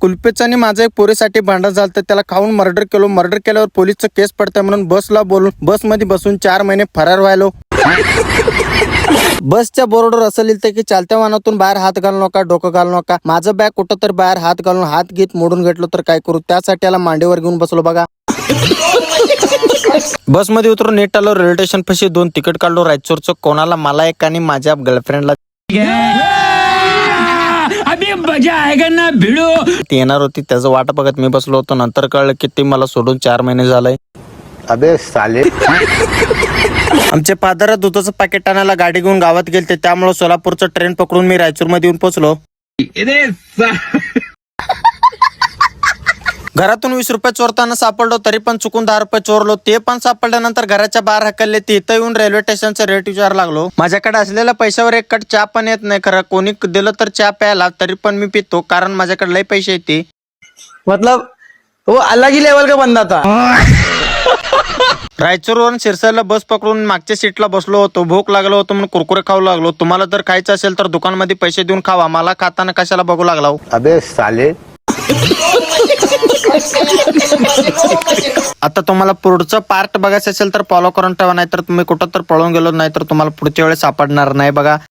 कुल्फीचं आणि माझं एक पोरीसाठी भांडण झालं, तर त्याला खाऊन मर्डर केल्यावर पोलीसचं केस पडतंय म्हणून बसला बोलून बसमध्ये बसून 4 महिने फरार व्हायलो. बसच्या बोर्डवर असं लिहिलं की चालत्या वाहनातून बाहेर हात घालू नका, डोकं घालू नका. माझं बॅग कुठं तर बाहेर हात घालून हात गीत मोडून घेतलो तर काय करू, त्यासाठी याला मांडीवर घेऊन बसलो बघा. बसमध्ये उतरून नीट आलो. रेल्वे स्टेशन पाशी 2 तिकीट काढलो रायचूरचं, कोणाला मला एक आणि माझ्या गर्लफ्रेंडला. अभी मजा आएगा ना भिडो. ती येणार होती, त्याचं वाट बघत मी बसलो होतो. नंतर कळलं की ती मला सोडून 4 महिने झालंय. अबे साले. आमचे फादर दुधाचं पॅकेट आणायला गाडी घेऊन गावात गेलते, त्यामुळे सोलापूरचं ट्रेन पकडून मी रायचूर मध्ये येऊन पोहोचलो. घरातून 20 रुपये चोरताना सापडलो, तरी पण चुकून 10 रुपये चोरलो. ते पण सापडल्यानंतर घराच्या बाहेर हकलले. ते इथं येऊन रेल्वे स्टेशनचं रेट विचार लागलो. माझ्याकडे असलेल्या पैशावर एक कट चहा पण येत नाही. खरं कोणी दिलं तर चहा प्यायला, तरी पण मी पितो, कारण माझ्याकडे लय पैसे येते. मतलब वो अलग ही लेवल का बंदा था. रायचूरवरून शिरसाला बस पकडून मागच्या सीटला बसलो होतो. भूक लागलो होतो म्हणून कुरकुरे खाऊ लागलो. तुम्हाला जर खायचं असेल तर दुकानमध्ये पैसे देऊन खावा, मला खाताना कशाला बघू लागला. अबे साले. आता तुम्हाला पुढचं पार्ट बघायचं असेल तर फॉलो करून ठेवा, नाहीतर तुम्ही कुठं तर पळून गेलो, नाहीतर तुम्हाला पुढच्या वेळेस सापडणार नाही बघा.